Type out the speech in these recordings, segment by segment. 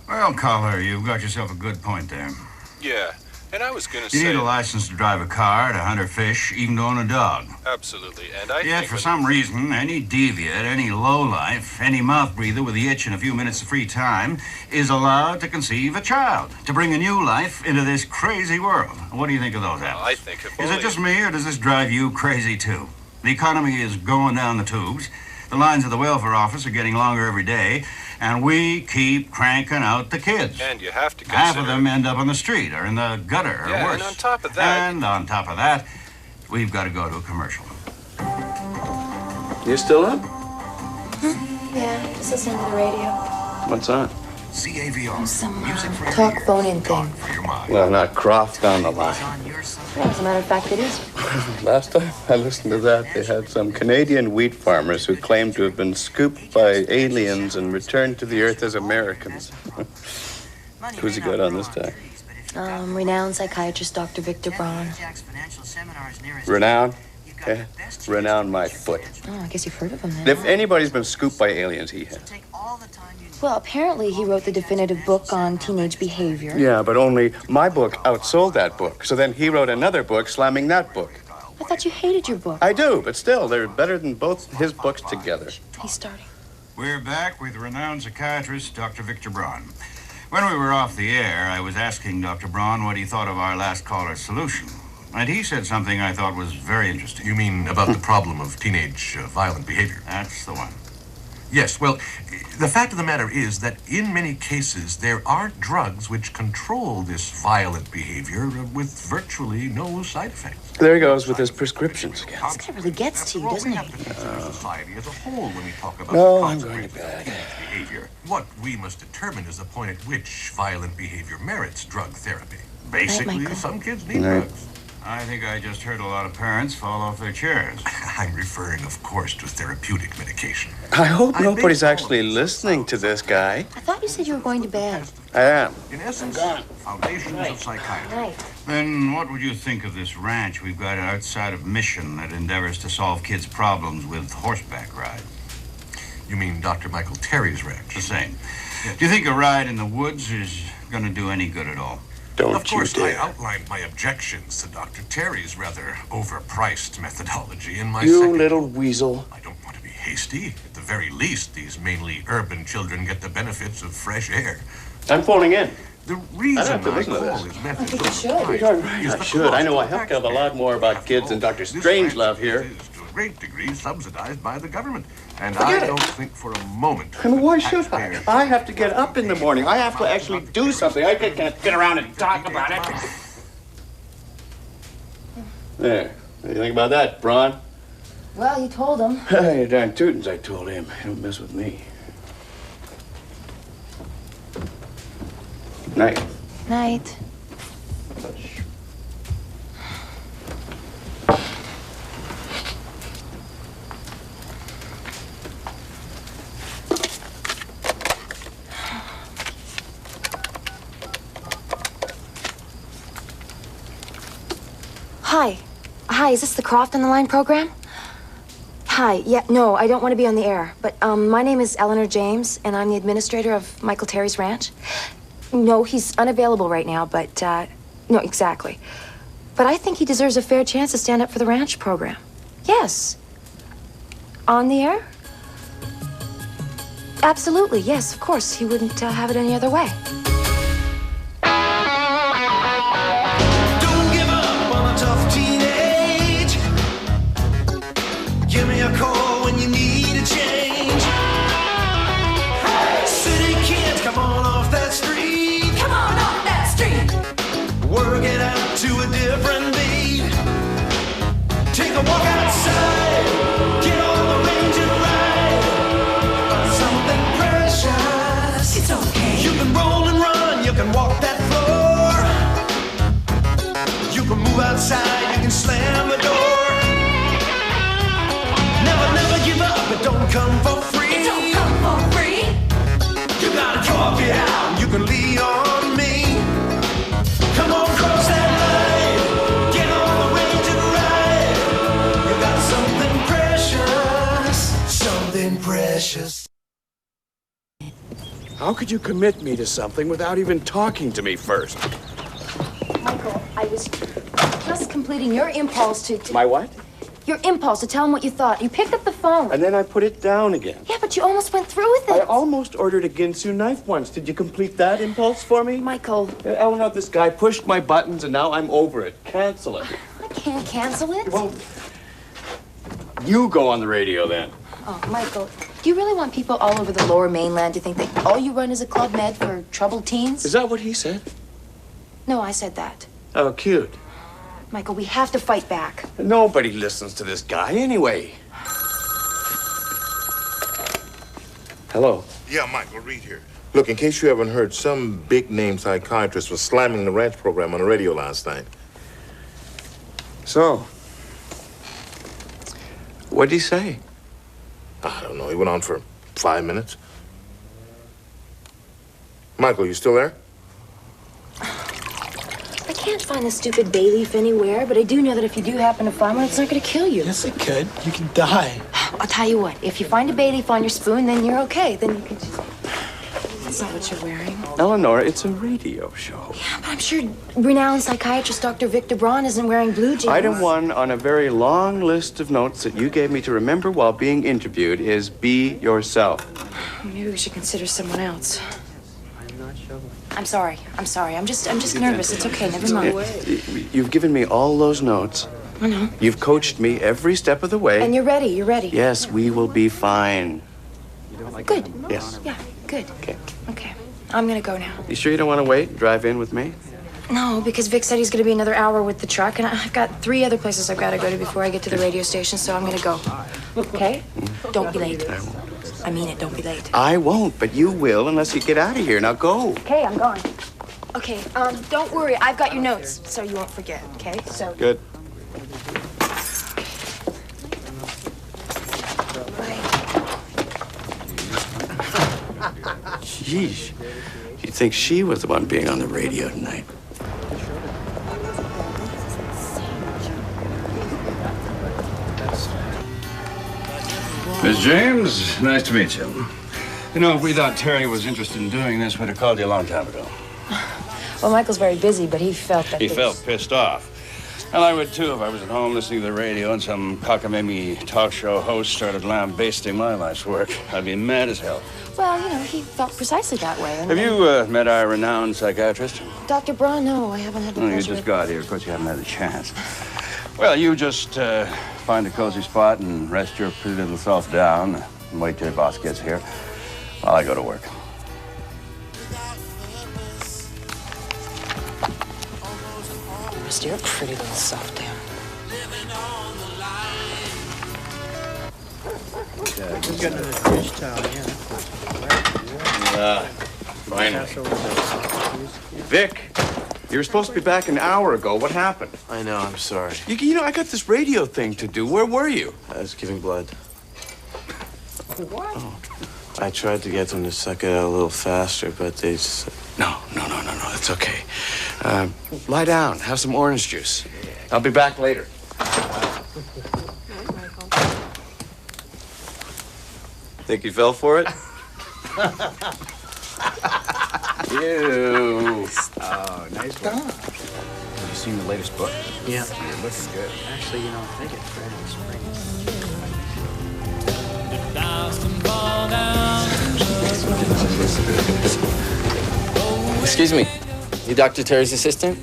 Well, caller, you've got yourself a good point there. Yeah, and I was gonna say... You need a license to drive a car, to hunt or fish, even to own a dog. Absolutely, and I Yet, think... for some reason, any deviant, any lowlife, any mouth breather with the itch and a few minutes of free time is allowed to conceive a child, to bring a new life into this crazy world. What do you think of those apples? I think if Is only... it just me, or does this drive you crazy, too? The economy is going down the tubes. The lines of the welfare office are getting longer every day, and we keep cranking out the kids. And you have to consider... Half of them end up on the street or in the gutter or worse. And on top of that... And on top of that, we've got to go to a commercial. You still up? Yeah, just listening to the radio. What's on? CAVR. Some talk phone-in thing. Well, not Croft on the line. Well, as a matter of fact, it is. Last time I listened to that, they had some Canadian wheat farmers who claimed to have been scooped by aliens and returned to the earth as Americans. Who's he got on this time? Renowned psychiatrist Dr. Victor Braun. Renowned? Yeah. Renowned my foot. Oh, I guess you've heard of him then. If anybody's been scooped by aliens, he has. Well, apparently he wrote the definitive book on teenage behavior. Yeah, but only my book outsold that book. So then he wrote another book slamming that book. I thought you hated your book. I do, but still, they're better than both his books together. He's starting. We're back with renowned psychiatrist Dr. Victor Braun. When we were off the air, I was asking Dr. Braun what he thought of our last caller's solution. And he said something I thought was very interesting. You mean about the problem of teenage violent behavior? That's the one. Yes, well, the fact of the matter is that in many cases there are drugs which control this violent behavior with virtually no side effects. There he goes with his prescriptions again. This guy really gets to you, doesn't he? Society as a whole when we talk about No, the I'm going to consequences bed. of behavior. What we must determine is the point at which violent behavior merits drug therapy. Basically, Michael. some kids need Right. drugs. I think I just heard a lot of parents fall off their chairs. I'm referring, of course, to therapeutic medication. I hope I nobody's make all actually of this listening to this guy. I thought you said you were going to bed. I am. In essence, foundations of psychiatry. Right. Then what would you think of this ranch we've got outside of Mission that endeavors to solve kids' problems with horseback rides? You mean Dr. Michael Terry's ranch? The same. Do you think a ride in the woods is going to do any good at all? Don't Of course, you I dare. outlined my objections to Dr. Terry's rather overpriced methodology in my You second... little weasel. I don't want to be hasty. At the very least, these mainly urban children get the benefits of fresh air. I'm phoning in. The reason have to I listen to call this. is method. I think you should. You're right, I should. I know I have to have a lot more about kids than Dr. Strangelove here. Is to a great degree subsidized by the government. And Forget I it. don't think for a moment... And why should I? taxpayers- I have to get up in the morning. I have to actually do something. I can't get around and talk about it. There. What do you think about that, Braun? Well, you told him. Hey, darn Tootens, I told him. Don't mess with me. Night. Night. Hi. Hi, is this the Croft on the Line program? Hi, yeah, no, I don't want to be on the air. But my name is Eleanor James, and I'm the administrator of Michael Terry's ranch. No, he's unavailable right now, but, no, exactly. But I think he deserves a fair chance to stand up for the ranch program. Yes. On the air? Absolutely, yes, of course. He wouldn't have it any other way. Don't give up on a tough teenage. Give me a call when you need a change. Hey! City kids, come on off that street. Come on off that street. Work it out to a different beat. Take a walk outside. Get on the range and ride. Something precious. It's okay. You can roll and run. You can walk that floor. You can move outside. You can slam the door. Never give up. It don't come for free. It don't come for free. You gotta talk it out. You can lean on me. Come on, cross that line. Get on the range and ride. You got something precious. Something precious. How could you commit me to something without even talking to me first? Michael, I was just completing your impulse to... My what? Your impulse to tell him what you thought. You picked up the phone. And then I put it down again. Yeah, but you almost went through with I it. almost ordered a Ginsu knife once. Did you complete that impulse for me? Michael. Eleanor, this guy pushed my buttons and now I'm over it. Cancel it. I can't cancel it. Well, you go on the radio then. Oh, Michael, do you really want people all over the lower mainland to think that all you run is a Club Med for troubled teens? Is that what he said? No, I said that. Oh, cute. Michael, we have to fight back. Nobody listens to this guy anyway. Hello. Yeah, Michael, Reed here. Look, in case you haven't heard, some big-name psychiatrist was slamming the ranch program on the radio last night. So, what'd he say? I don't know. He went on for 5 minutes. Michael, you still there? I can't find the stupid bay leaf anywhere, but I do know that if you do happen to find one, it's not going to kill you. Yes, it could. You could die. I'll tell you what, if you find a bay leaf on your spoon, then you're okay. Then you can just... That's not what you're wearing. Eleanor, it's a radio show. Yeah, but I'm sure renowned psychiatrist Dr. Victor Braun isn't wearing blue jeans. Item 1 on a very long list of notes that you gave me to remember while being interviewed is be yourself. Maybe we should consider someone else. I'm sorry. I'm just nervous. It's okay. Never mind. You've given me all those notes. I know. You've coached me every step of the way. And you're ready. You're ready. Yes, we will be fine. Good. Yes. Yeah, good. Okay. Okay. I'm gonna go now. You sure you don't want to wait and drive in with me? No, because Vic said he's gonna be another hour with the truck, and I've got 3 other places I've got to go to before I get to the radio station, so I'm gonna go. Okay? Don't be late. I mean it. Don't be late. I won't, but you will unless you get out of here. Now go. Okay, I'm gone. Okay, don't worry. I've got your notes, so you won't forget, okay? So... Good. Sheesh. You'd think she was the one being on the radio tonight. Miss James, nice to meet you. You know, if we thought Terry was interested in doing this, we'd have called you a long time ago. Well, Michael's very busy, but he felt that He felt pissed off. And I would, too, if I was at home listening to the radio and some cockamamie talk show host started lambasting my life's work. I'd be mad as hell. Well, you know, he felt precisely that way. And Have you met our renowned psychiatrist? Dr. Braun, no, I haven't had the No, you pleasure. just got here. Of course, you haven't had a chance. Well, you just find a cozy spot and rest your pretty little self down and wait till your boss gets here while I go to work. Rest your pretty little self down. Just got another dish towel here. Finally. Vic, you were supposed to be back an hour ago. What happened? I know, I'm sorry. You know, I got this radio thing to do. Where were you? I was giving blood. What? Oh. I tried to get them to suck it out a little faster, but they just... No. It's okay. Lie down. Have some orange juice. I'll be back later. Think you fell for it? Ew. Oh, nice one. Have you seen the latest book? Yeah. You're looking good. Actually, you know, I think it's fairly spring. Excuse me, you Dr. Terry's assistant?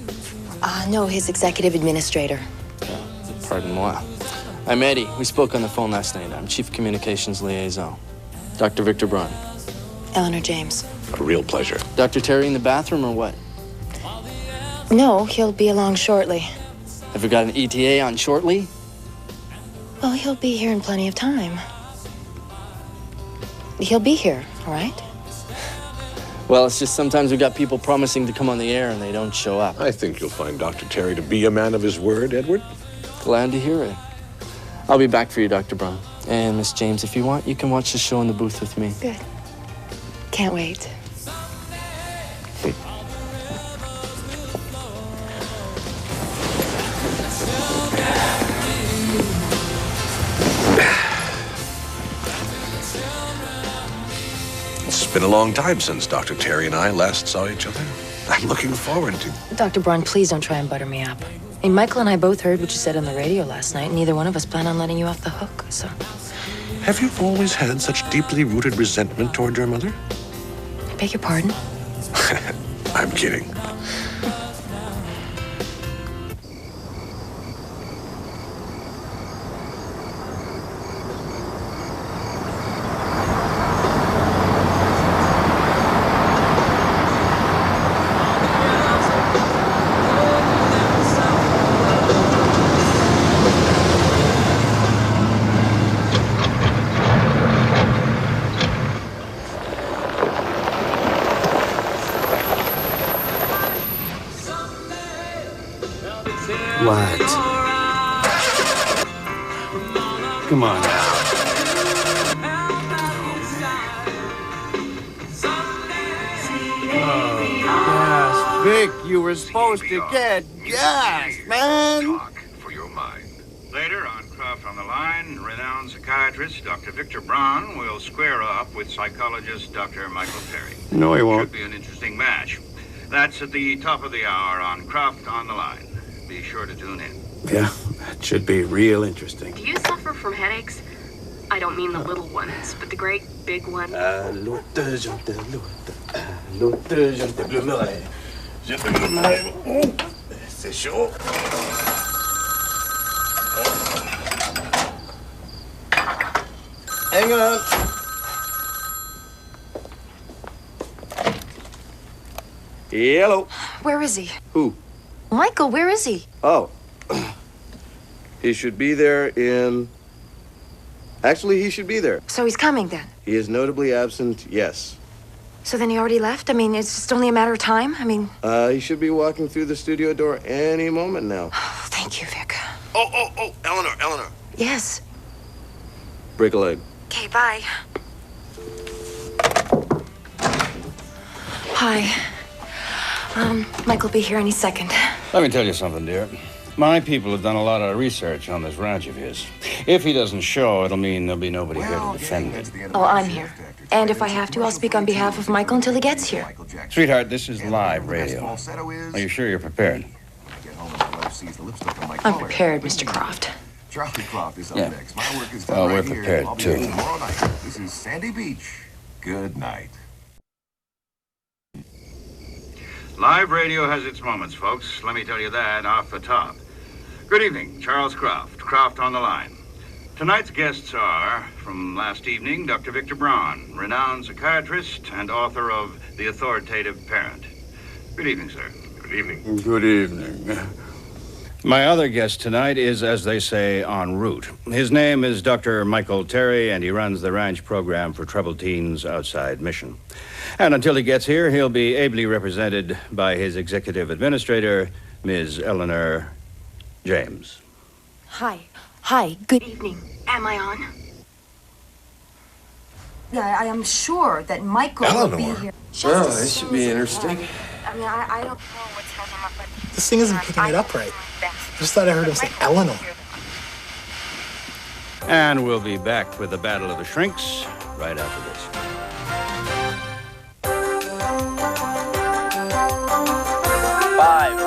No, his executive administrator. Pardon moi. I'm Eddie. We spoke on the phone last night. I'm Chief Communications Liaison. Dr. Victor Braun. Eleanor James. A real pleasure. Dr. Terry in the bathroom or what? No, he'll be along shortly. Have we got an ETA on shortly? Well, he'll be here in plenty of time. He'll be here, all right? Well, it's just sometimes we got people promising to come on the air and they don't show up. I think you'll find Dr. Terry to be a man of his word, Edward. Glad to hear it. I'll be back for you, Dr. Braun. And Miss James, if you want, you can watch the show in the booth with me. Good. Can't wait. been a long time since Dr. Terry and I last saw each other. I'm looking forward to... Dr. Braun, please don't try and butter me up. I mean, Michael and I both heard what you said on the radio last night, and neither one of us plan on letting you off the hook, so... Have you always had such deeply rooted resentment toward your mother? I beg your pardon? I'm kidding. What? Come on now. Oh, Vic, you were supposed to get gas, man. Talk for your mind. Later on Croft on the Line, renowned psychiatrist Dr. Victor Braun will square up with psychologist Dr. Michael Terry. No, he won't. Should be an interesting match. That's at the top of the hour on Croft on the Line. Be sure to tune in. Yeah, that should be real interesting. Do you suffer from headaches? I don't mean the little ones, but the great big ones. C'est chaud. Hang on. Hello. Where is he? Who? Michael, where is he? Oh. He should be there in... Actually, he should be there. So he's coming then? He is notably absent, yes. So then he already left? I mean, it's just only a matter of time? I mean... He should be walking through the studio door any moment now. Oh, thank you, Vic. Oh, Eleanor. Yes. Break a leg. Okay, bye. Hi. Michael will be here any second. Let me tell you something, dear. My people have done a lot of research on this ranch of his. If he doesn't show, it'll mean there'll be nobody here to defend it. Oh, I'm here. And if I have to, I'll speak on behalf of Michael until he gets here. Sweetheart, this is live radio. Are you sure you're prepared? I'm prepared, Mr. Croft. Charlie Croft is up Yeah. next. My work is Well, done we're right here. prepared, I'll be too. here tomorrow night. This is Sandy Beach. Good night. Live radio has its moments, folks. Let me tell you that off the top. Good evening, Charles Croft, Croft on the Line. Tonight's guests are, from last evening, Dr. Victor Braun, renowned psychiatrist and author of The Authoritative Parent. Good evening, sir. Good evening. Good evening. My other guest tonight is, as they say, en route. His name is Dr. Michael Terry, and he runs the ranch program for troubled teens outside Mission. And until he gets here, he'll be ably represented by his executive administrator, Ms. Eleanor James. Hi. Hi. Good Evening. Am I on? Yeah, I am sure that Michael will be here. Well, this should be interesting. I mean, I don't know what's happening, but... This thing isn't picking it up right. I just thought I heard him say Eleanor. And we'll be back with the Battle of the Shrinks right after this. 5,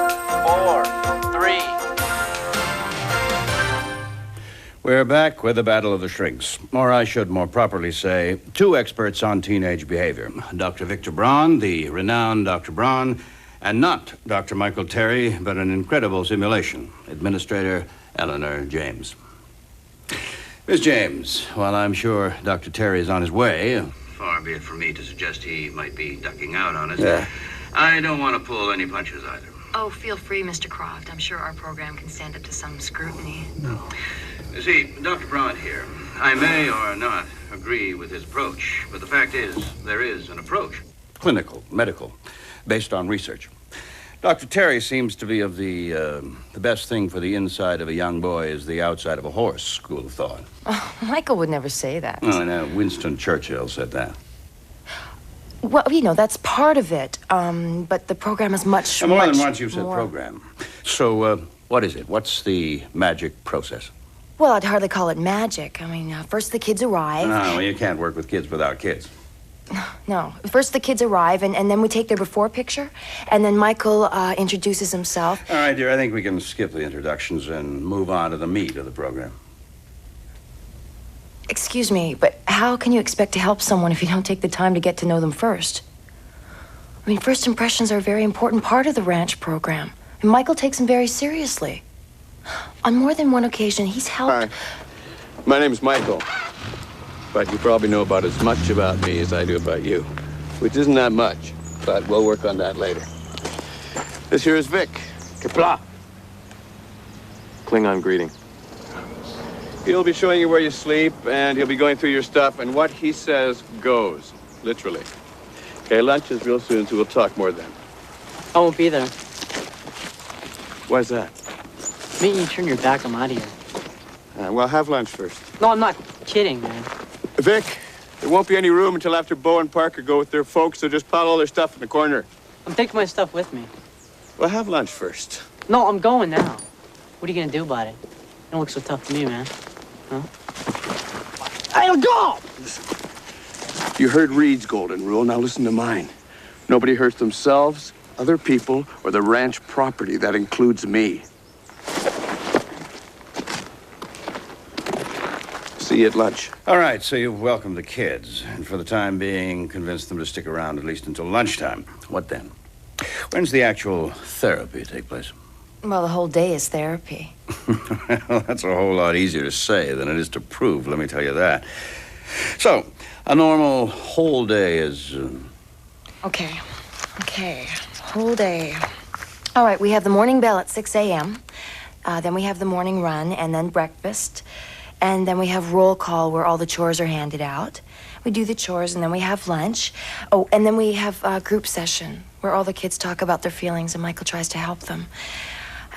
4, 3. We're back with the Battle of the Shrinks, or I should more properly say, two experts on teenage behavior. Dr. Victor Braun, the renowned Dr. Braun, and not Dr. Michael Terry, but an incredible simulation, Administrator Eleanor James. Miss James, while I'm sure Dr. Terry is on his way, far be it from me to suggest he might be ducking out on us, I don't want to pull any punches either. Oh, feel free, Mr. Croft. I'm sure our program can stand up to some scrutiny. No. You see, Dr. Braun here, I may or not agree with his approach, but the fact is, there is an approach. Clinical, medical, based on research. Dr. Terry seems to be of the best thing for the inside of a young boy is the outside of a horse school of thought. Oh, Michael would never say that. Oh, no, Winston Churchill said that. Well, you know, that's part of it. But the program is much More than much once you've said more... program. So, what is it? What's the magic process? Well, I'd hardly call it magic. I mean, first the kids arrive. No, you can't work with kids without kids. No. First the kids arrive, and then we take their before picture, and then Michael introduces himself. All right, dear, I think we can skip the introductions and move on to the meat of the program. Excuse me, but how can you expect to help someone if you don't take the time to get to know them first? I mean, first impressions are a very important part of the ranch program, and Michael takes them very seriously. On more than one occasion, he's helped... Hi. My name's Michael. But you probably know about as much about me as I do about you. Which isn't that much, but we'll work on that later. This here is Vic. Kapla. Klingon greeting. He'll be showing you where you sleep, and he'll be going through your stuff, and what he says goes. Literally. Okay, lunch is real soon, so we'll talk more then. I won't be there. Why's that? Meet you turn your back, I'm out of here. Well, have lunch first. No, I'm not kidding, man. Vic, there won't be any room until after Bo and Parker go with their folks, so just pile all their stuff in the corner. I'm taking my stuff with me. Well, have lunch first. No, I'm going now. What are you gonna do about it? You don't look so tough to me, man. Huh? I'll go! You heard Reed's golden rule, now listen to mine. Nobody hurts themselves, other people, or the ranch property. That includes me. See you at lunch. All right, so you've welcomed the kids, and for the time being, convinced them to stick around at least until lunchtime. What then? When's the actual therapy take place? Well, the whole day is therapy. Well, that's a whole lot easier to say than it is to prove, let me tell you that. So, a normal whole day is... Okay, whole day. All right, we have the morning bell at 6 a.m., then we have the morning run, and then breakfast, and then we have roll call where all the chores are handed out. We do the chores, and then we have lunch. Oh, and then we have a group session where all the kids talk about their feelings, and Michael tries to help them.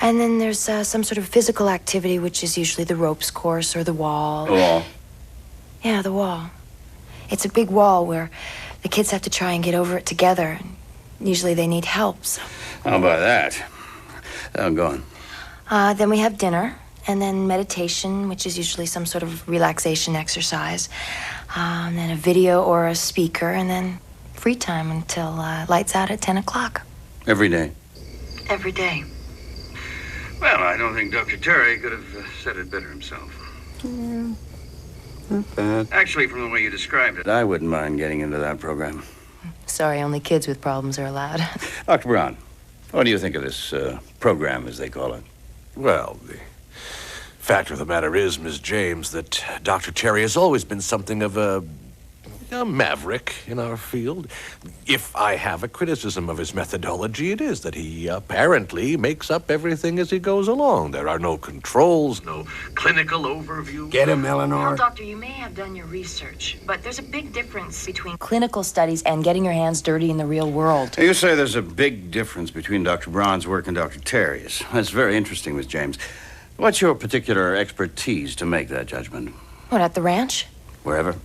And then there's some sort of physical activity, which is usually the ropes course or the wall. The wall? Yeah, the wall. It's a big wall where the kids have to try and get over it together. Usually they need help, so... How about that? Go on. Then we have dinner, and then meditation, which is usually some sort of relaxation exercise. And then a video or a speaker, and then free time until lights out at 10 o'clock. Every day? Every day. Well, I don't think Dr. Terry could have said it better himself. Not bad. Actually, from the way you described it, I wouldn't mind getting into that program. Sorry, only kids with problems are allowed. Dr. Brown, what do you think of this program, as they call it? Well, the fact of the matter is, Miss James, that Dr. Terry has always been something of a maverick in our field. If I have a criticism of his methodology, it is that he apparently makes up everything as he goes along. There are no controls, no clinical overview. Get him, Eleanor. Well, Doctor, you may have done your research, but there's a big difference between Clinical studies and getting your hands dirty in the real world. You say there's a big difference between Dr. Brown's work and Dr. Terry's. That's very interesting, Miss James. What's your particular expertise to make that judgment? What, at the ranch? Wherever?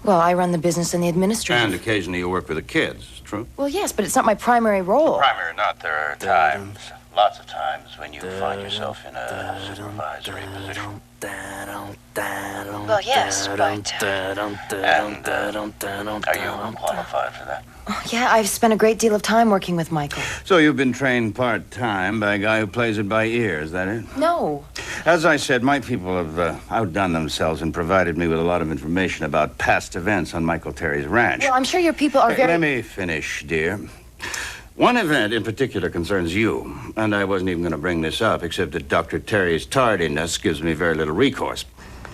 Well, I run the business and the administrative. And occasionally you work with the kids, true? Well, yes, but it's not my primary role. Primary or not, there are times, lots of times, when you find yourself in a supervisory position. Well, yes, but... Are you qualified for that? Oh, yeah, I've spent a great deal of time working with Michael. So you've been trained part-time by a guy who plays it by ear, is that it? No. As I said, my people have outdone themselves and provided me with a lot of information about past events on Michael Terry's ranch. Well, I'm sure your people are Hey, very... Let me finish, dear. One event in particular concerns you, and I wasn't even going to bring this up, except that Dr. Terry's tardiness gives me very little recourse.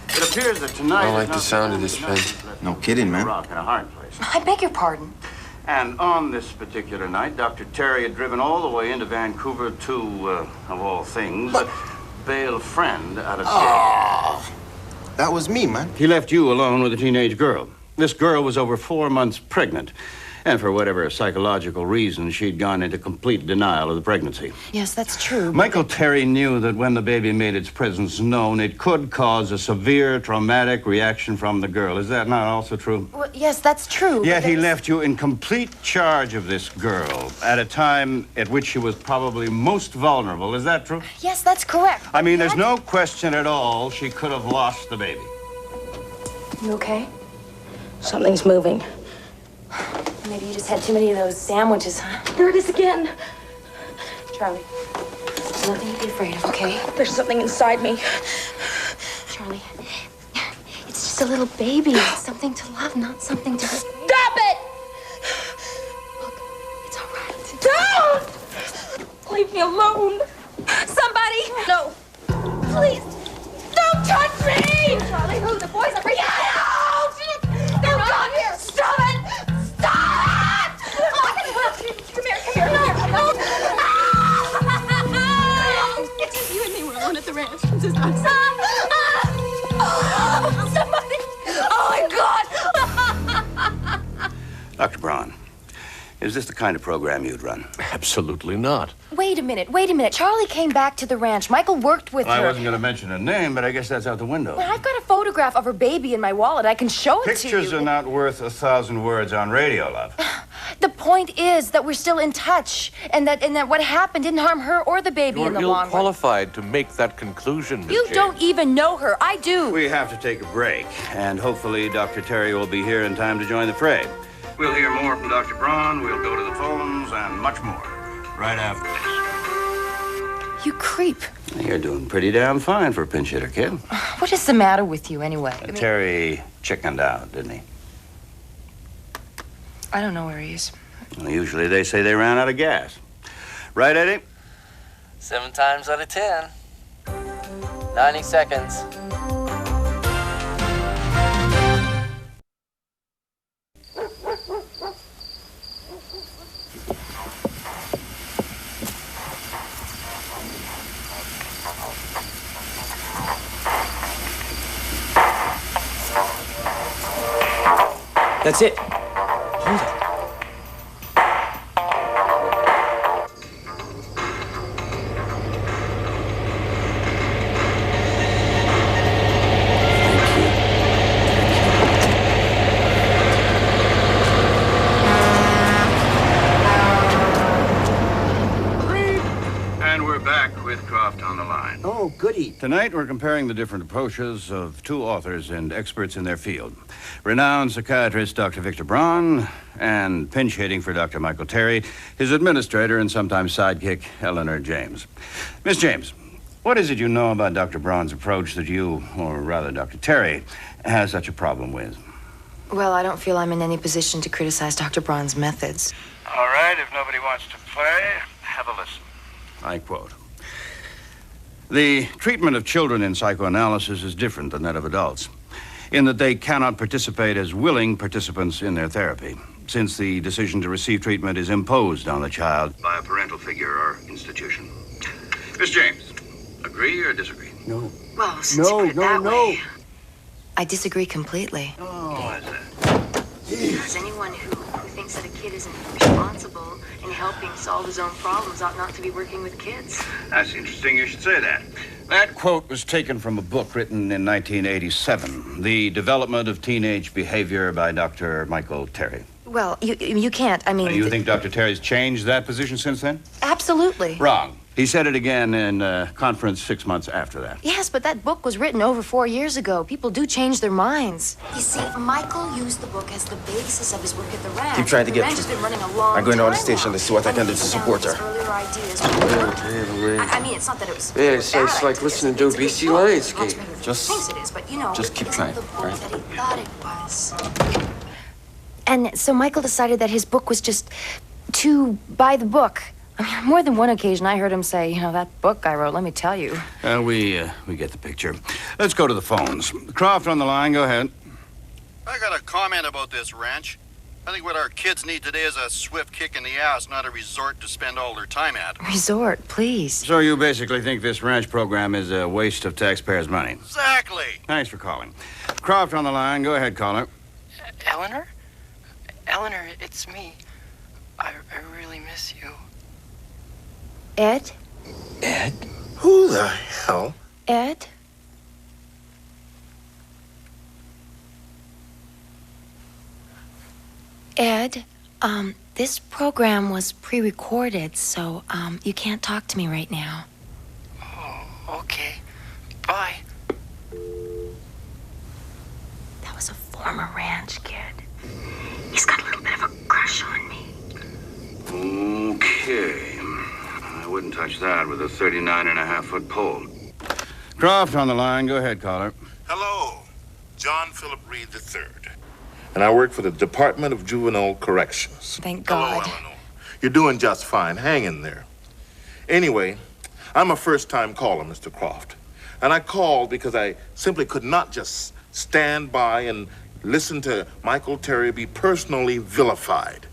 It appears that tonight... I don't like the sound of this pen. No kidding, man. Rock in a hard place. I beg your pardon. And on this particular night, Dr. Terry had driven all the way into Vancouver to, of all things, bail a friend out of jail. Oh, that was me, man. He left you alone with a teenage girl. This girl was over 4 months pregnant. And for whatever psychological reason, she'd gone into complete denial of the pregnancy. Yes, that's true. Michael Terry knew that when the baby made its presence known, it could cause a severe traumatic reaction from the girl. Is that not also true? Well, yes, that's true. Yet he left you in complete charge of this girl at a time at which she was probably most vulnerable. Is that true? Yes, that's correct. I mean, there's no question at all she could have lost the baby. You okay? Something's moving. Maybe you just had too many of those sandwiches, huh? There it is again. Charlie, there's nothing to be afraid of, okay? There's something inside me. Charlie, it's just a little baby. It's something to love, not something to... Stop it! Look, it's all right. Don't! Leave me alone. Somebody! No. Please, don't touch me! Charlie, who? The boys are... Get out! They're not here! Stop it! Stop it! Come here. No. It's just you and me. We're alone at the ranch. This is not Somebody! Oh, my God! Dr. Braun, is this the kind of program you'd run? Absolutely not. Wait a minute. Charlie came back to the ranch. Michael worked with her. I wasn't going to mention her name, but I guess that's out the window. Well, I've got a photograph of her baby in my wallet. I can show it to you. Pictures are not worth 1,000 words on radio, love. The point is that we're still in touch, and that what happened didn't harm her or the baby in the long run. You're ill-qualified to make that conclusion, Miss You James. don't even know her. I do. We have to take a break, and hopefully Dr. Terry will be here in time to join the fray. We'll hear more from Dr. Braun, we'll go to the phones, and much more right after this. You creep. You're doing pretty damn fine for a pinch hitter, kid. What is the matter with you, anyway? Terry chickened out, didn't he? I don't know where he is. Well, usually they say they ran out of gas. Right, Eddie? 7 times out of 10. 90 seconds. That's it. Hold it. And we're back with Croft on the line. Oh, goody. Tonight, we're comparing the different approaches of two authors and experts in their field. Renowned psychiatrist Dr. Victor Braun and pinch hitting for Dr. Michael Terry, his administrator and sometimes sidekick, Eleanor James. Miss James, what is it you know about Dr. Braun's approach that you, or rather Dr. Terry, has such a problem with? Well, I don't feel I'm in any position to criticize Dr. Braun's methods. All right, if nobody wants to play, have a listen. I quote, "The treatment of children in psychoanalysis is different than that of adults, in that they cannot participate as willing participants in their therapy, since the decision to receive treatment is imposed on the child by a parental figure or institution." Miss James, agree or disagree? No. Well, since you put it that way, I disagree completely. Why is that? Because anyone who thinks that a kid isn't responsible in helping solve his own problems ought not to be working with kids. That's interesting you should say that. That quote was taken from a book written in 1987, The Development of Teenage Behavior by Dr. Michael Terry. Well, you can't. I mean... You think Dr. Terry's changed that position since then? Absolutely. Wrong. He said it again in a conference 6 months after that. Yes, but that book was written over 4 years ago. People do change their minds. You see, Michael used the book as the basis of his work at the ranch. Keep trying to get The ranch through. has been running a long I'm going to the time station now. to see what I can do to He support found her. his earlier ideas I mean, it's not that it was Yeah, it's bad like ideas. listening to a It's a BC good book. Lionscape. Much better than Just- he thinks it is, but, you know, just keep it isn't trying, the book all right? that he thought it was. And so Michael decided that his book was just too by the book. I mean, on more than one occasion, I heard him say, you know, that book I wrote, let me tell you. We get the picture. Let's go to the phones. Croft on the line, go ahead. I got a comment about this ranch. I think what our kids need today is a swift kick in the ass, not a resort to spend all their time at. Resort, please. So you basically think this ranch program is a waste of taxpayers' money? Exactly. Thanks for calling. Croft on the line, go ahead, caller. Eleanor? Eleanor, it's me. I really miss you. Ed? Ed? Who the hell? Ed? Ed, this program was pre-recorded, so, you can't talk to me right now. Oh, okay. Bye. That was a former ranch kid. He's got a little bit of a crush crush on me. Okay. I wouldn't touch that with a 39.5-foot pole. Croft on the line. Go ahead, caller. Hello, John Philip Reed III. And I work for the Department of Juvenile Corrections. Thank God. Hello, Eleanor. You're doing just fine. Hang in there. Anyway, I'm a first-time caller, Mr. Croft. And I called because I simply could not just stand by and listen to Michael Terry be personally vilified.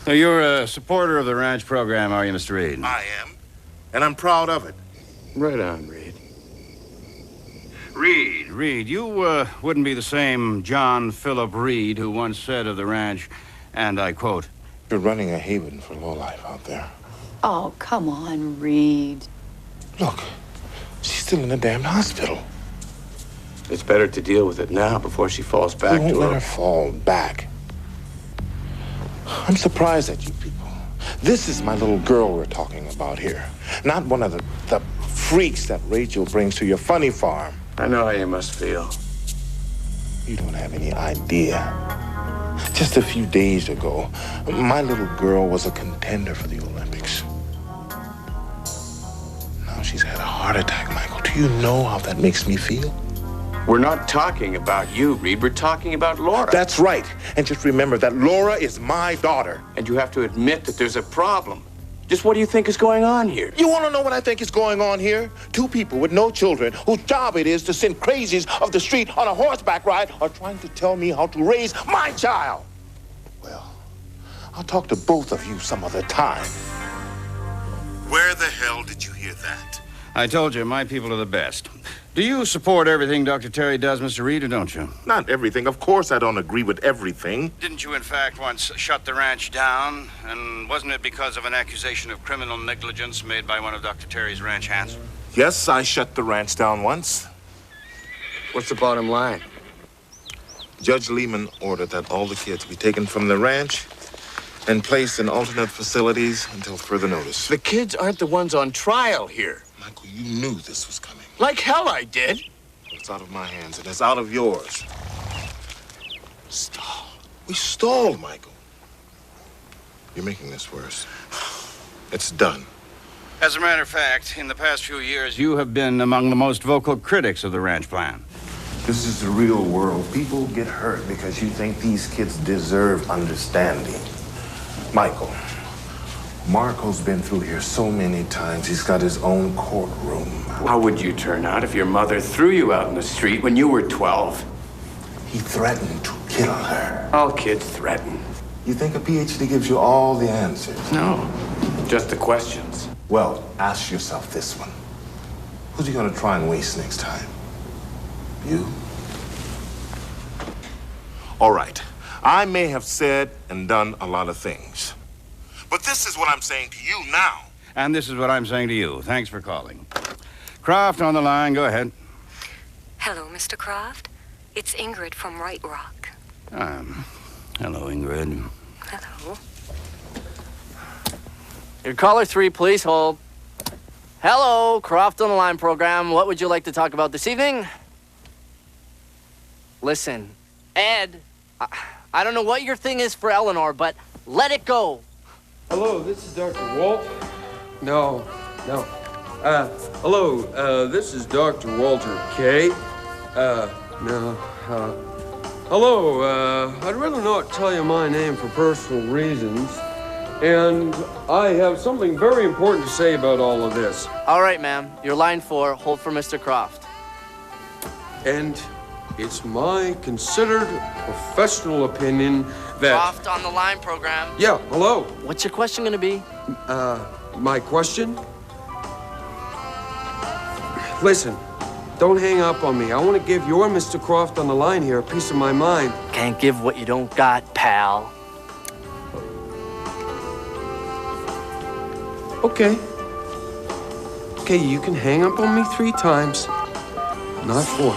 So you're a supporter of the ranch program, are you, Mr. Reed? I am, and I'm proud of it. Right on, Reed. Reed, you wouldn't be the same John Philip Reed who once said of the ranch, and I quote, "You're running a haven for lowlife out there." Oh, come on, Reed. Look, she's still in the damn hospital. It's better to deal with it now before she falls back We won't to let her fall back. I'm surprised at you people. This is my little girl we're talking about here. Not one of the freaks that Rachel brings to your funny farm. I know how you must feel. You don't have any idea. Just a few days ago, my little girl was a contender for the Olympics. Now she's had a heart attack, Michael. Do you know how that makes me feel? We're not talking about you, Reed. We're talking about Laura. That's right. And just remember that Laura is my daughter. And you have to admit that there's a problem. Just what do you think is going on here? You want to know what I think is going on here? Two people with no children whose job it is to send crazies off the street on a horseback ride are trying to tell me how to raise my child. Well, I'll talk to both of you some other time. Where the hell did you hear that? I told you, my people are the best. Do you support everything Dr. Terry does, Mr. Reed, or don't you? Not everything. Of course I don't agree with everything. Didn't you, in fact, once shut the ranch down? And wasn't it because of an accusation of criminal negligence made by one of Dr. Terry's ranch hands? Yes, I shut the ranch down once. What's the bottom line? Judge Lehman ordered that all the kids be taken from the ranch and placed in alternate facilities until further notice. The kids aren't the ones on trial here. Michael, you knew this was coming. Like hell I did. It's out of my hands, and it's out of yours. Stall. We stalled, Michael. You're making this worse. It's done. As a matter of fact, in the past few years, you have been among the most vocal critics of the ranch plan. This is the real world. People get hurt because you think these kids deserve understanding. Michael, Marco's been through here so many times. He's got his own courtroom. How would you turn out if your mother threw you out in the street when you were 12? He threatened to kill her. All kids threaten. You think a PhD gives you all the answers? No, just the questions. Well, ask yourself this one. Who's he gonna try and waste next time? You? All right. I may have said and done a lot of things. But this is what I'm saying to you now. And this is what I'm saying to you. Thanks for calling. Croft on the line. Go ahead. Hello, Mr. Croft. It's Ingrid from Right Rock. Hello, Ingrid. Hello. Your caller 3, please hold. Hello, Croft on the Line program. What would you like to talk about this evening? Listen, Ed, I don't know what your thing is for Eleanor, but let it go. Hello, this is Dr. Walt. No. Hello, this is Dr. Walter K. Hello, I'd rather not tell you my name for personal reasons. And I have something very important to say about all of this. All right, ma'am. You're line 4. Hold for Mr. Croft. And it's my considered professional opinion that... Croft on the Line program. Yeah, hello. What's your question gonna be? My question? Listen, don't hang up on me. I want to give your Mr. Croft on the line here a piece of my mind. Can't give what you don't got, pal. Okay, you can hang up on me 3 times. Not 4.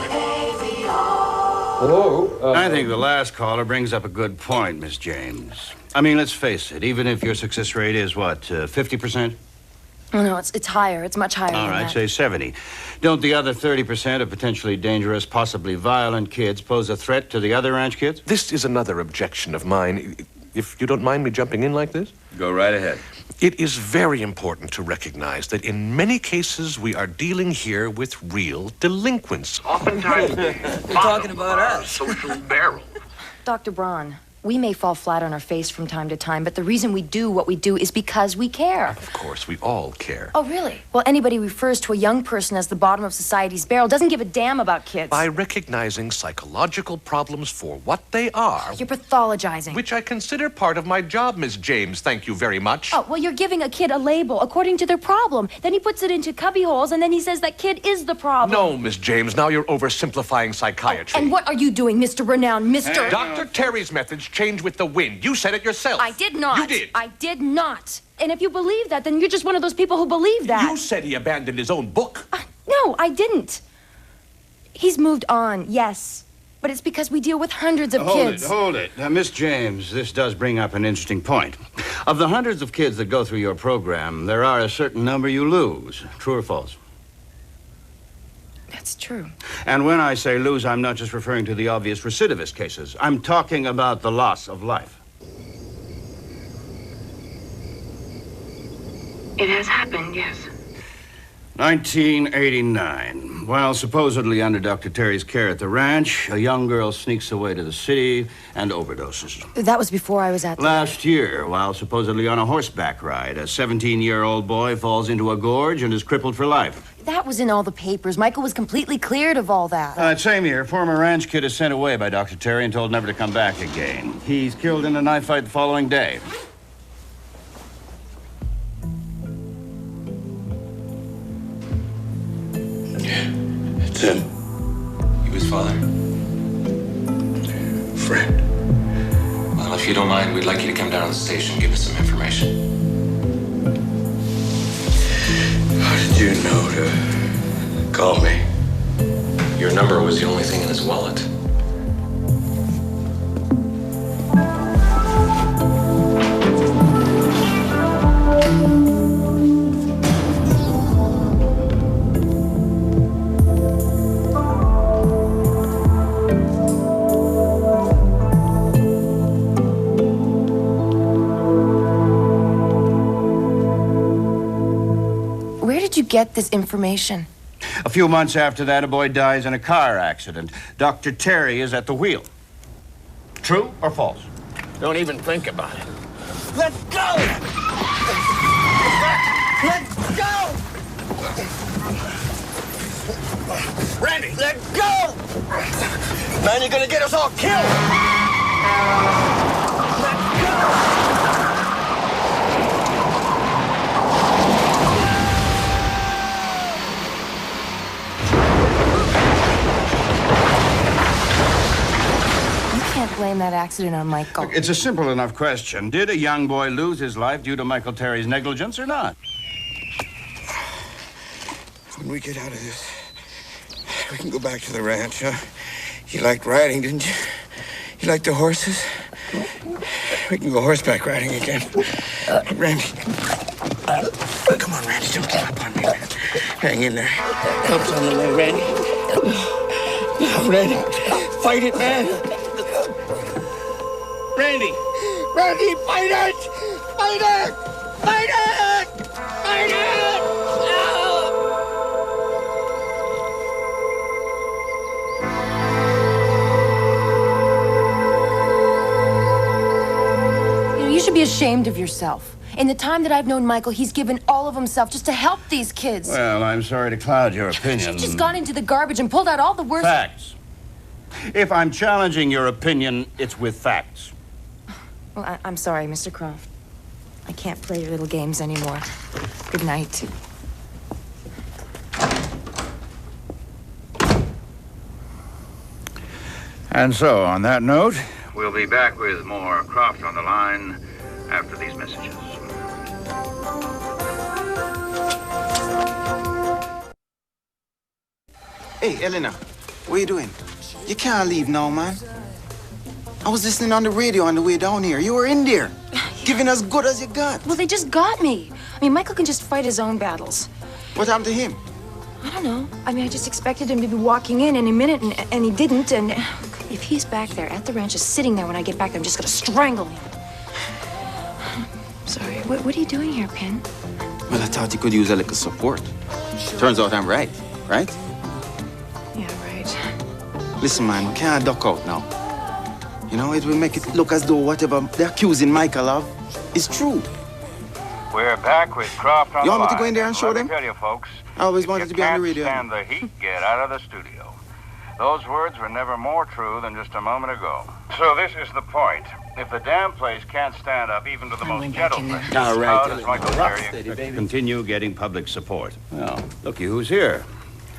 Hello? I think the last caller brings up a good point, Miss James. I mean, let's face it, even if your success rate is, what, 50%? Oh, no, it's higher. It's much higher All than right, that. say 70. Don't the other 30% of potentially dangerous, possibly violent kids pose a threat to the other ranch kids? This is another objection of mine. if you don't mind me jumping in like this? Go right ahead. It is very important to recognize that in many cases we are dealing here with real delinquents. Oftentimes, You're talking about us. Social barrel. Dr. Braun, we may fall flat on our face from time to time, but the reason we do what we do is because we care. Of course, we all care. Oh, really? Well, anybody who refers to a young person as the bottom of society's barrel doesn't give a damn about kids. By recognizing psychological problems for what they are... You're pathologizing. Which I consider part of my job, Miss James. Thank you very much. Oh, well, you're giving a kid a label according to their problem. Then he puts it into cubby holes, and then he says that kid is the problem. No, Miss James, now you're oversimplifying psychiatry. And what are you doing, Mr. Renown, Mr. Dr. Terry's methods change with the wind. You said it yourself. I did not. You did. I did not. And if you believe that, then you're just one of those people who believe that. You said he abandoned his own book. No, I didn't. He's moved on, yes. But it's because we deal with hundreds of kids. Hold it. Miss James, this does bring up an interesting point. Of the hundreds of kids that go through your program, there are a certain number you lose. True or false? That's true. And when I say lose, I'm not just referring to the obvious recidivist cases. I'm talking about the loss of life. It has happened, yes. 1989. While supposedly under Dr. Terry's care at the ranch, a young girl sneaks away to the city and overdoses. That was before I was at the... Last year, while supposedly on a horseback ride, a 17-year-old boy falls into a gorge and is crippled for life. That was in all the papers. Michael was completely cleared of all that. That same year, former ranch kid is sent away by Dr. Terry and told never to come back again. He's killed in a knife fight the following day. It's him. He was father. Friend. Well, if you don't mind, we'd like you to come down to the station and give us some information. How did you know to call me? Your number was the only thing in his wallet. Where did you get this information? A few months after that, a boy dies in a car accident. Dr. Terry is at the wheel. True or false? Don't even think about it. Let's go! Let's go! Randy! Let go! Man, you're gonna get us all killed! Let go! Can't blame that accident on Michael. It's a simple enough question. Did a young boy lose his life due to Michael Terry's negligence or not? When we get out of this, we can go back to the ranch, huh? You liked riding, didn't you? You liked the horses? We can go horseback riding again. Randy. Come on, Randy, don't give up on me, man. Hang in there. Help's on the way, Randy. Randy, fight it, man. Randy! Randy, fight it! Fight it! Fight it! Fight it! You should be ashamed of yourself. In the time that I've known Michael, he's given all of himself just to help these kids. Well, I'm sorry to cloud your opinion. You've just gone into the garbage and pulled out all the worst... Facts. If I'm challenging your opinion, it's with facts. Well, I'm sorry, Mr. Croft. I can't play your little games anymore. Good night. And so, on that note, we'll be back with more Croft on the Line after these messages. Hey, Eleanor, what are you doing? You can't leave now, man. I was listening on the radio on the way down here. You were in there, giving as good as you got. Well, they just got me. I mean, Michael can just fight his own battles. What happened to him? I don't know. I mean, I just expected him to be walking in any minute, and he didn't. And if he's back there at the ranch, just sitting there when I get back, I'm just gonna strangle him. Sorry, what are you doing here, Pin? Well, I thought you could use a little support. Turns out I'm right, right? Yeah, right. Listen, man, we can't duck out now. You know, it will make it look as though whatever they're accusing Michael of is true. We're back with Crawford on You the want me to go line. in there and show Let them? me tell you, folks. I always wanted to be on the radio. If you can't stand the heat, get out of the studio. Those words were never more true than just a moment ago. So this is the point. If the damn place can't stand up even to the most gentle things, All right, how does Michael Terry continue getting public support? Well, looky who's here.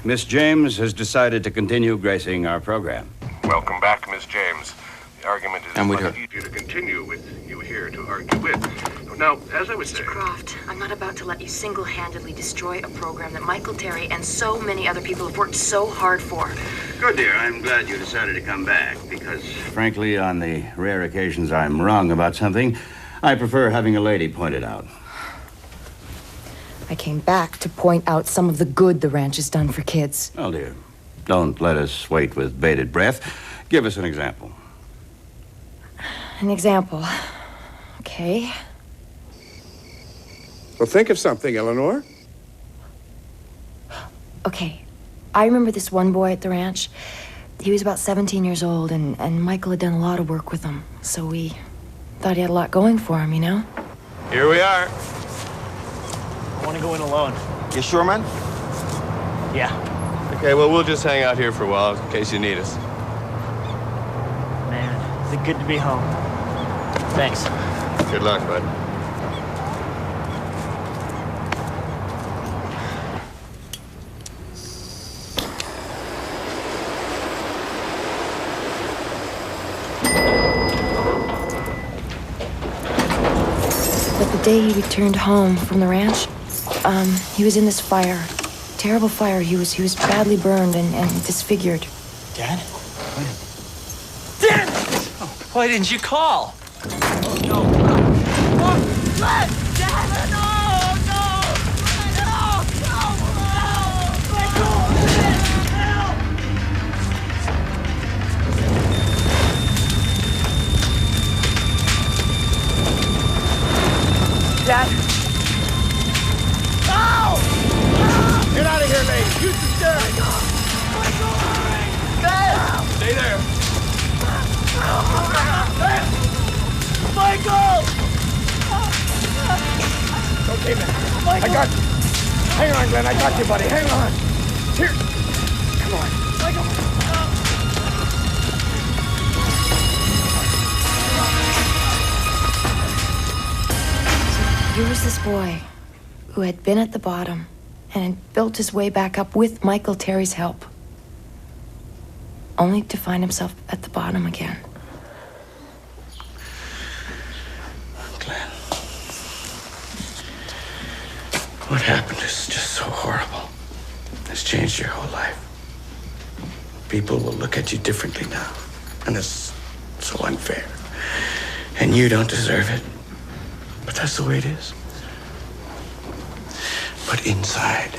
Miss James has decided to continue gracing our program. Welcome back, Miss James. The argument is I'm with much her. easier to continue with you here to argue with. Now, as I was Mr. saying... Croft, I'm not about to let you single-handedly destroy a program that Michael Terry and so many other people have worked so hard for. Good, dear. I'm glad you decided to come back because, frankly, on the rare occasions I'm wrong about something, I prefer having a lady point it out. I came back to point out some of the good the ranch has done for kids. Well, dear, don't let us wait with bated breath. Give us an example. An example. Okay. Well, think of something, Eleanor. Okay. I remember this one boy at the ranch. He was about 17 years old, and Michael had done a lot of work with him. So we thought he had a lot going for him, you know? Here we are. I want to go in alone. You sure, man? Yeah. Okay, well, we'll just hang out here for a while in case you need us. Man, is it good to be home? Thanks. Good luck, bud. But the day he returned home from the ranch, he was in this fire. Terrible fire. He was badly burned and disfigured. Dad? Dad! Oh, why didn't you call? Oh, no. Oh, Dad! Dad! No! Dad! No! Get out of here, lady. Use the stairs. Dad! Stay there. Michael! Okay, man. I got you. Hang on, Glenn. I got you, buddy. Hang on. Here. Come on. Michael! Here was this boy who had been at the bottom and had built his way back up with Michael Terry's help, only to find himself at the bottom again. Glenn. What happened is just so horrible. It's changed your whole life. People will look at you differently now. And it's so unfair. And you don't deserve it. But that's the way it is. But inside,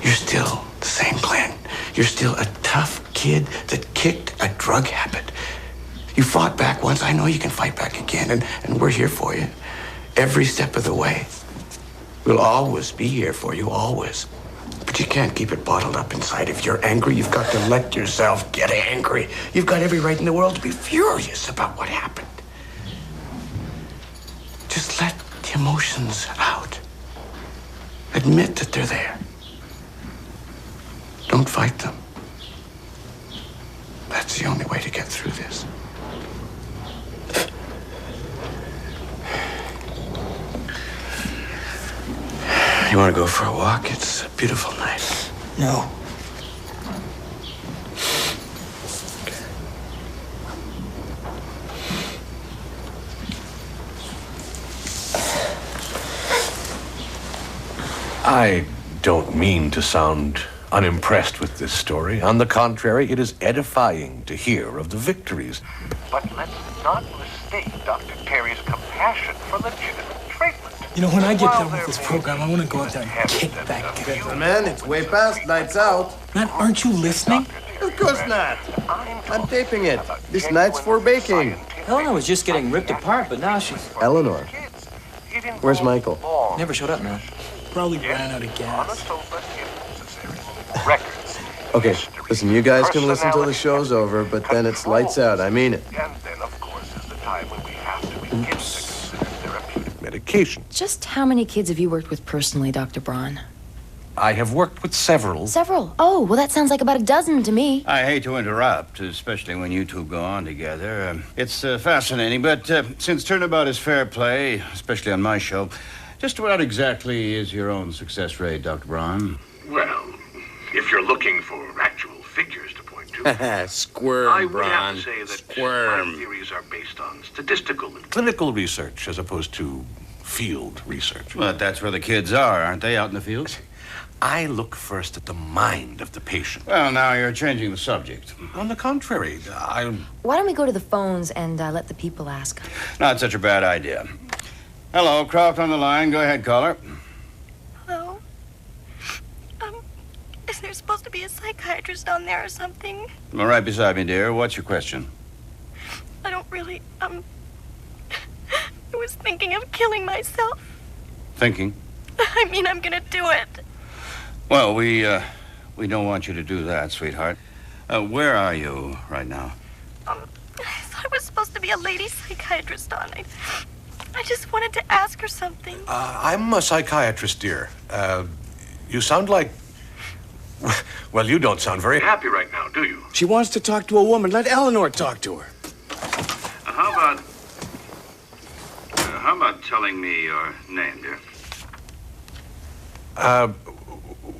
you're still the same Glenn. You're still a tough kid that kicked a drug habit. You fought back once. I know you can fight back again, and we're here for you. Every step of the way. We'll always be here for you, always. But you can't keep it bottled up inside. If you're angry, you've got to let yourself get angry. You've got every right in the world to be furious about what happened. Just let the emotions out. Admit that they're there. Don't fight them. That's the only way to get through this. You want to go for a walk? It's a beautiful night. No. I don't mean to sound unimpressed with this story. On the contrary, it is edifying to hear of the victories. But let's not mistake Dr. Terry's compassion for legitimate treatment. You know, when I get done with this program, I want to go out there and kick that kid. Man, it's way past lights out. Man, aren't you listening? Of course not. I'm taping it. This night's for baking. Eleanor was just getting ripped apart, but now she's... Eleanor. It involves Where's Michael? long Never showed up, man. Probably ran out of on a gas. sofa if necessary. Records. Okay, listen, you guys can listen till the Personality. show's over, but then it's lights out. I mean it. And then, of course, is the time when we have to begin to consider therapeutic. Medication. Just how many kids have you worked with personally, Dr. Braun? I have worked with several. Several. Oh, well, that sounds like about a dozen to me. I hate to interrupt, especially when you two go on together. It's fascinating, but since turnabout is fair play, especially on my show, just what exactly is your own success rate, Dr. Braun? Well, if you're looking for actual figures to point to, Squirm, I would have to say that my theories are based on statistical and Clinical research as opposed to field research. Well, that's where the kids are, aren't they, out in the field? I look first at the mind of the patient. Well, now you're changing the subject. On the contrary, Why don't we go to the phones and let the people ask? Not such a bad idea. Hello, Crawford on the line. Go ahead, caller. Hello? Is there supposed to be a psychiatrist on there or something? Well, right beside me, dear. What's your question? I don't really, I was thinking of killing myself. Thinking? I mean, I'm gonna do it. Well, we don't want you to do that, sweetheart. Where are you right now? I thought it was supposed to be a lady psychiatrist on. I just wanted to ask her something. I'm a psychiatrist, dear. You sound like... Well, you don't sound very happy right now, do you? She wants to talk to a woman. Let Eleanor talk to her. How about telling me your name, dear?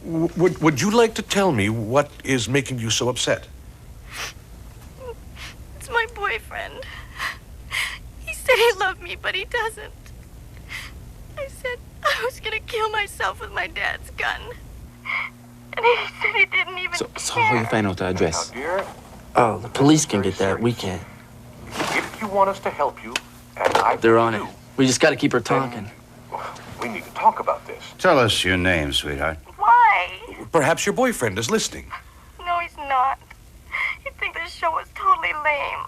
Would you like to tell me what is making you so upset? It's my boyfriend. He said he loved me, but he doesn't. I said I was gonna kill myself with my dad's gun. And he said he didn't even So how you find out the address? Dear, Oh, the police can get that. We can't. if you want us to help you, and I They're on do, it. We just gotta keep her talking. we need to talk about this. Tell us your name, sweetheart. Why? Perhaps your boyfriend is listening. No, he's not. He'd think this show was totally lame.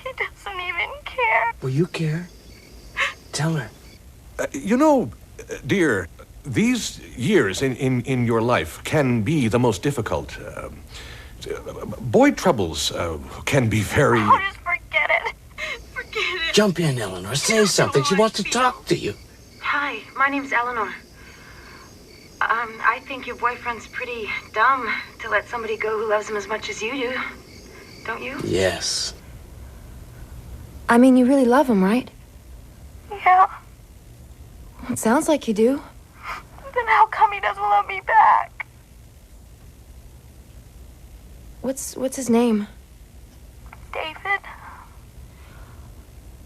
He doesn't even care. Will you care? Tell her. You know, dear, these years in your life can be the most difficult. Boy troubles can be very... Oh, just forget it. Forget it. Jump in, Eleanor. Say something. She wants to talk to you. Hi, my name's Eleanor. I think your boyfriend's pretty dumb to let somebody go who loves him as much as you do. Don't you? Yes. I mean, you really love him, right? Yeah. It sounds like you do. Then how come he doesn't love me back? What's his name? David?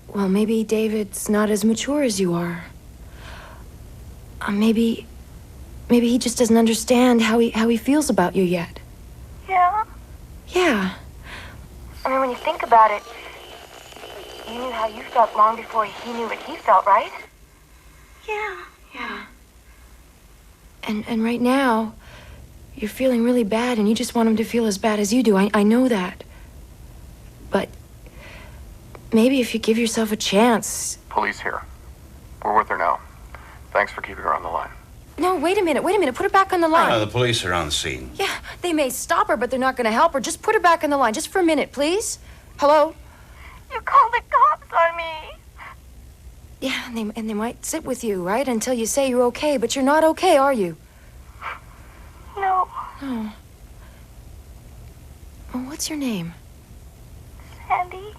Well, maybe David's not as mature as you are. Maybe he just doesn't understand how he feels about you yet. Yeah. Yeah. I mean, when you think about it, you knew how you felt long before he knew what he felt, right? Yeah. Yeah. And right now, you're feeling really bad, and you just want him to feel as bad as you do. I know that. But maybe if you give yourself a chance... Police here. We're with her now. Thanks for keeping her on the line. No, wait a minute. Put her back on the line. The police are on the scene. Yeah, they may stop her, but they're not going to help her. Just put her back on the line, just for a minute, please. Hello? You called the cops on me. Yeah, and they might sit with you, right, until you say you're okay, but you're not okay, are you? No. Oh. Well, what's your name? Sandy?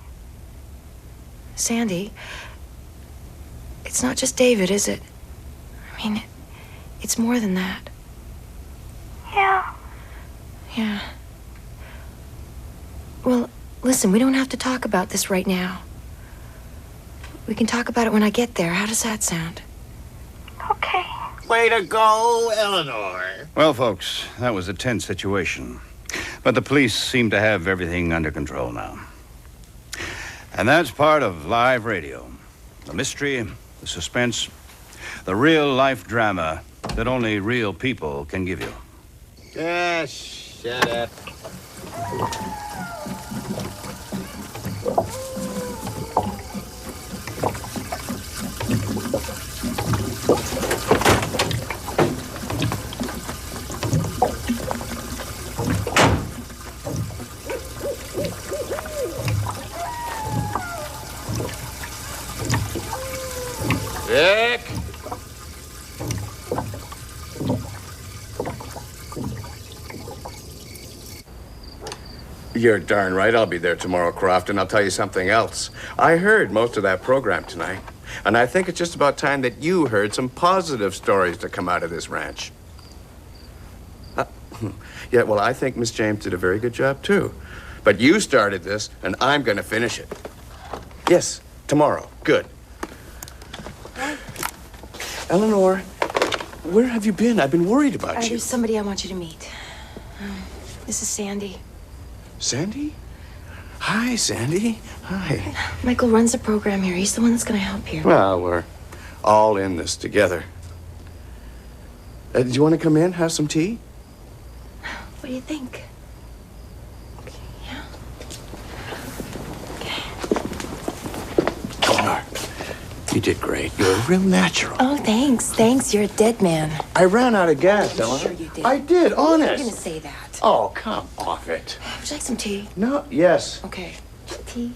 Sandy? It's not just David, is it? I mean, it's more than that. Yeah. Yeah. Well, listen, we don't have to talk about this right now. We can talk about it when I get there. How does that sound? Okay. Way to go, Eleanor. Well, folks, that was a tense situation. But the police seem to have everything under control now. And that's part of live radio. The mystery, the suspense, the real-life drama that only real people can give you. Ah, shut up. Vic! You're darn right I'll be there tomorrow, Croft, and I'll tell you something else. I heard most of that program tonight, and I think it's just about time that you heard some positive stories to come out of this ranch. Yeah, well, I think Miss James did a very good job, too. But you started this, and I'm going to finish it. Yes, tomorrow. Good. Eleanor, where have you been? I've been worried about you. There's somebody I want you to meet. This is Sandy. Sandy? Hi, Sandy. Hi. Michael runs the program here. He's the one that's going to help you. Well, we're all in this together. Do you want to come in, have some tea? What do you think? Eleanor, you did great. You're a real natural. Oh, thanks. Thanks. You're a dead man. I ran out of gas, Eleanor. Sure you did. I did, honest. You're going to say that. Oh, come off it. Would you like some tea? No, yes. Okay. Tea?